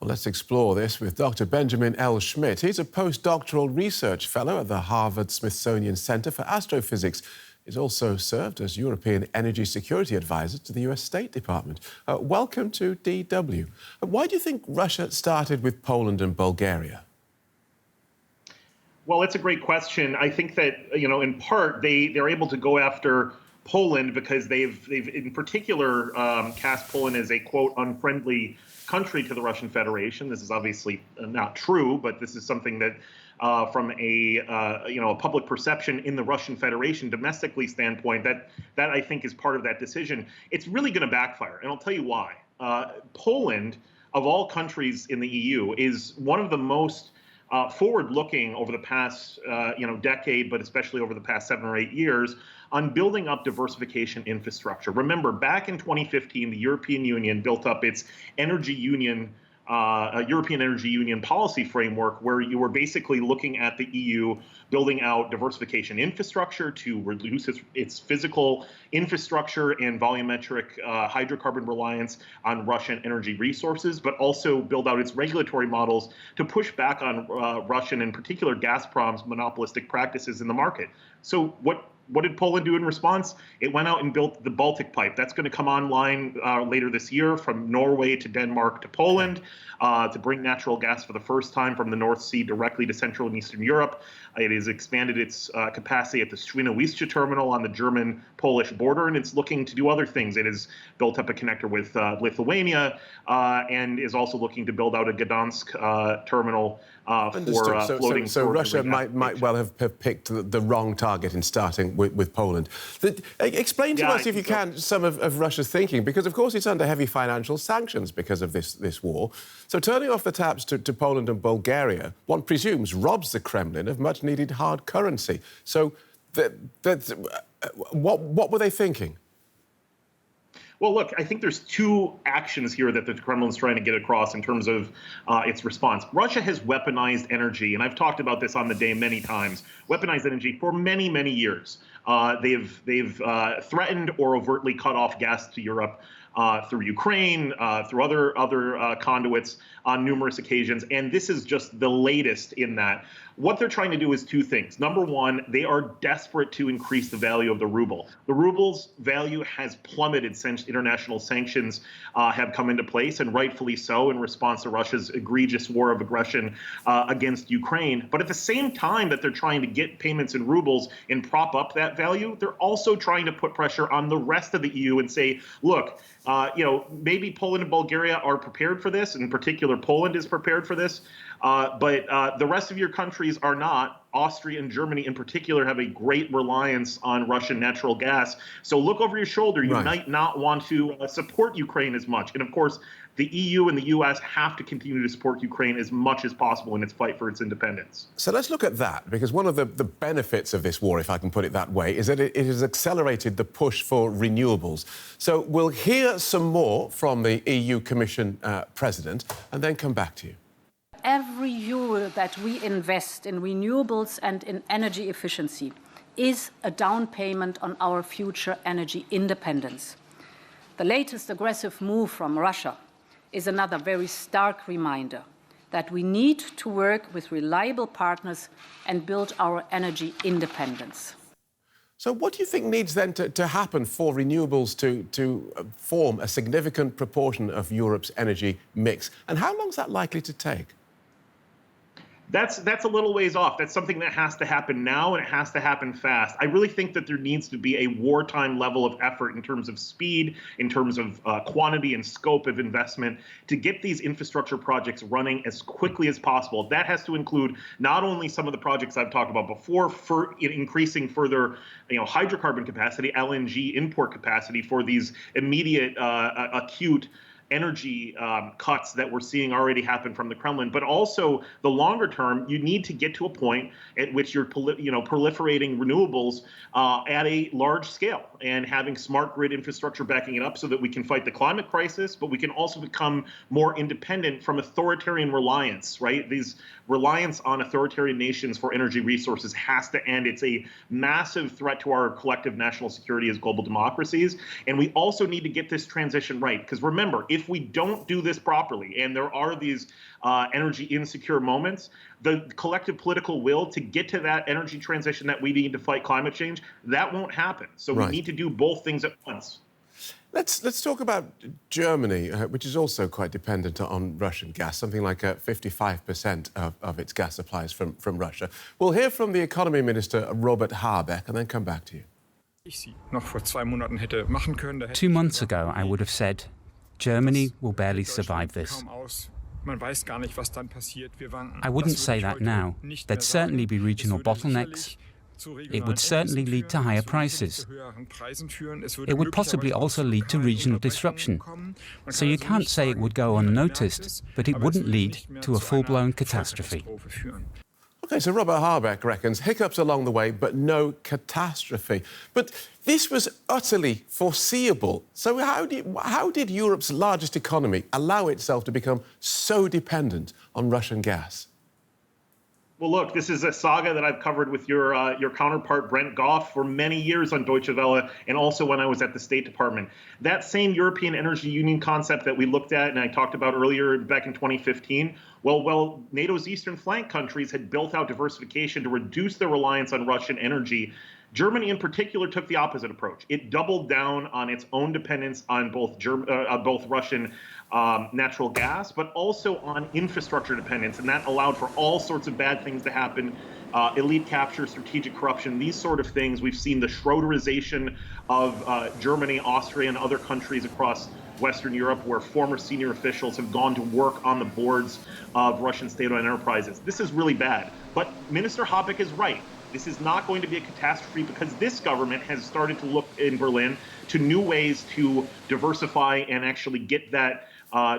Well, let's explore this with Dr. Benjamin L. Schmitt. He's a postdoctoral research fellow at the Harvard-Smithsonian Center for Astrophysics. He's also served as European Energy Security Advisor to the US State Department. Welcome to DW. Why do you think Russia started with Poland and Bulgaria? Well, it's a great question. I think that, in part, they're able to go after Poland because they've in particular cast Poland as a, quote, unfriendly country to the Russian Federation. This is obviously not true, but this is something that from a public perception in the Russian Federation domestically standpoint, that I think is part of that decision. It's really going to backfire, and I'll tell you why. Poland, of all countries in the EU, is one of the most forward-looking over the past decade, but especially over the past 7 or 8 years, on building up diversification infrastructure. Remember, back in 2015, the European Union built up its energy union, European Energy Union policy framework, where you were basically looking at the EU building out diversification infrastructure to reduce its physical infrastructure and volumetric hydrocarbon reliance on Russian energy resources, but also build out its regulatory models to push back on Russian, in particular Gazprom's monopolistic practices in the market. So what did Poland do in response? It went out and built the Baltic Pipe. That's going to come online later this year from Norway to Denmark to Poland to bring natural gas for the first time from the North Sea directly to Central and Eastern Europe. It has expanded its capacity at the Świnoujście terminal on the German-Polish border, and it's looking to do other things. It has built up a connector with Lithuania and is also looking to build out a Gdansk terminal for floating. So Russia might well have picked the wrong target in starting with Poland. Explain to us, if you can, some of Russia's thinking, because, of course, it's under heavy financial sanctions because of this war. So turning off the taps to Poland and Bulgaria, one presumes, robs the Kremlin of much-needed hard currency. So what were they thinking? Well, look, I think there's two actions here that the Kremlin's trying to get across in terms of its response. Russia has weaponized energy, and I've talked about this on the day many times, weaponized energy for many, many years. They've threatened or overtly cut off gas to Europe through Ukraine, through other conduits on numerous occasions, and this is just the latest in that. What they're trying to do is two things. Number one, they are desperate to increase the value of the ruble. The ruble's value has plummeted since international sanctions have come into place, and rightfully so, in response to Russia's egregious war of aggression against Ukraine. But at the same time that they're trying to get payments in rubles and prop up that value, they're also trying to put pressure on the rest of the EU and say, look, maybe Poland and Bulgaria are prepared for this. In particular, Poland is prepared for this. But the rest of your countries are not. Austria and Germany, in particular, have a great reliance on Russian natural gas. So look over your shoulder. You might not want to support Ukraine as much. And, of course, the EU and the U.S. have to continue to support Ukraine as much as possible in its fight for its independence. So let's look at that, because one of the benefits of this war, if I can put it that way, is that it has accelerated the push for renewables. So we'll hear some more from the EU Commission President and then come back to you. Every euro that we invest in renewables and in energy efficiency is a down payment on our future energy independence. The latest aggressive move from Russia is another very stark reminder that we need to work with reliable partners and build our energy independence. So what do you think needs then to happen for renewables to form a significant proportion of Europe's energy mix? And how long is that likely to take? That's a little ways off. That's something that has to happen now, and it has to happen fast. I really think that there needs to be a wartime level of effort in terms of speed, in terms of quantity and scope of investment to get these infrastructure projects running as quickly as possible. That has to include not only some of the projects I've talked about before, for increasing further hydrocarbon capacity, LNG import capacity for these immediate acute energy cuts that we're seeing already happen from the Kremlin, but also the longer term, you need to get to a point at which you're proliferating renewables at a large scale and having smart grid infrastructure backing it up so that we can fight the climate crisis, but we can also become more independent from authoritarian reliance, right? These reliance on authoritarian nations for energy resources has to end. It's a massive threat to our collective national security as global democracies. And we also need to get this transition right. Because remember, if we don't do this properly, and there are these energy insecure moments, the collective political will to get to that energy transition that we need to fight climate change, that won't happen. So we need to do both things at once. Let's talk about Germany, which is also quite dependent on Russian gas, something like 55% of its gas supplies from Russia. We'll hear from the Economy Minister, Robert Habeck, and then come back to you. 2 months ago, I would have said, Germany will barely survive this. I wouldn't say that now. There'd certainly be regional bottlenecks. It would certainly lead to higher prices. It would possibly also lead to regional disruption. So you can't say it would go unnoticed, but it wouldn't lead to a full-blown catastrophe. OK, so Robert Habeck reckons hiccups along the way, but no catastrophe. But this was utterly foreseeable. So how did Europe's largest economy allow itself to become so dependent on Russian gas? Well, look, this is a saga that I've covered with your counterpart, Brent Goff, for many years on Deutsche Welle, and also when I was at the State Department. That same European Energy Union concept that we looked at and I talked about earlier back in 2015, well, NATO's eastern flank countries had built out diversification to reduce their reliance on Russian energy. Germany, in particular, took the opposite approach. It doubled down on its own dependence on both Russian natural gas, but also on infrastructure dependence, and that allowed for all sorts of bad things to happen. Elite capture, strategic corruption, these sort of things. We've seen the Schroederization of Germany, Austria, and other countries across Western Europe, where former senior officials have gone to work on the boards of Russian state-owned enterprises. This is really bad. But Minister Habeck is right. This is not going to be a catastrophe because this government has started to look in Berlin to new ways to diversify and actually get that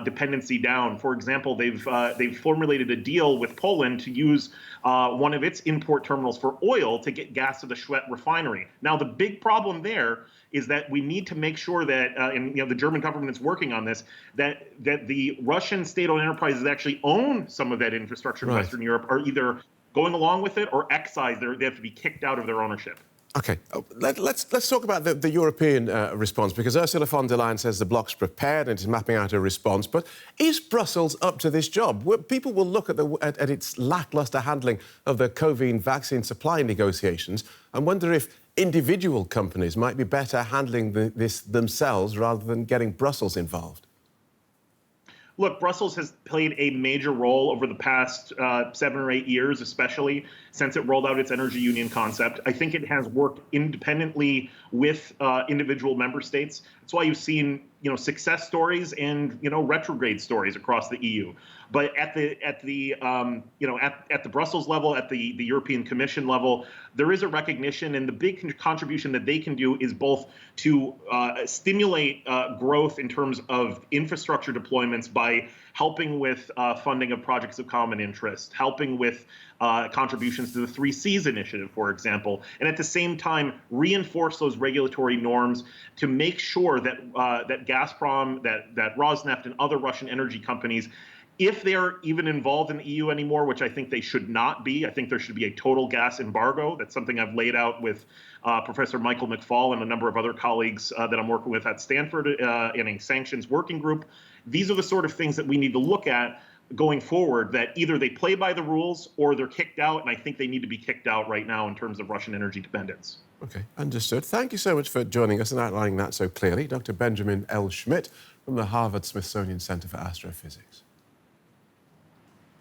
dependency down. For example, they've formulated a deal with Poland to use one of its import terminals for oil to get gas to the Schmitt refinery. Now, the big problem there is that we need to make sure that, and the German government is working on this, that the Russian state-owned enterprises that actually own some of that infrastructure in Western Europe are either going along with it or excised. They have to be kicked out of their ownership. OK, let's talk about the European response, because Ursula von der Leyen says the bloc's prepared and is mapping out a response. But is Brussels up to this job? People will look at its lacklustre handling of the COVID vaccine supply negotiations and wonder if individual companies might be better handling this themselves rather than getting Brussels involved. Look, Brussels has played a major role over the past 7 or 8 years, especially since it rolled out its energy union concept. I think it has worked independently with individual member states. That's why you've seen, success stories and, retrograde stories across the EU. But at the Brussels level, at the European Commission level, there is a recognition, and the big contribution that they can do is both to stimulate growth in terms of infrastructure deployments by helping with funding of projects of common interest, helping with contributions to the 3Cs initiative, for example, and at the same time reinforce those regulatory norms to make sure that that Gazprom, that Rosneft, and other Russian energy companies, if they're even involved in the EU anymore, which I think they should not be, I think there should be a total gas embargo. That's something I've laid out with Professor Michael McFall and a number of other colleagues that I'm working with at Stanford in a sanctions working group. These are the sort of things that we need to look at going forward, that either they play by the rules or they're kicked out, and I think they need to be kicked out right now in terms of Russian energy dependence. OK, understood. Thank you so much for joining us and outlining that so clearly. Dr. Benjamin L. Schmitt from the Harvard-Smithsonian Center for Astrophysics.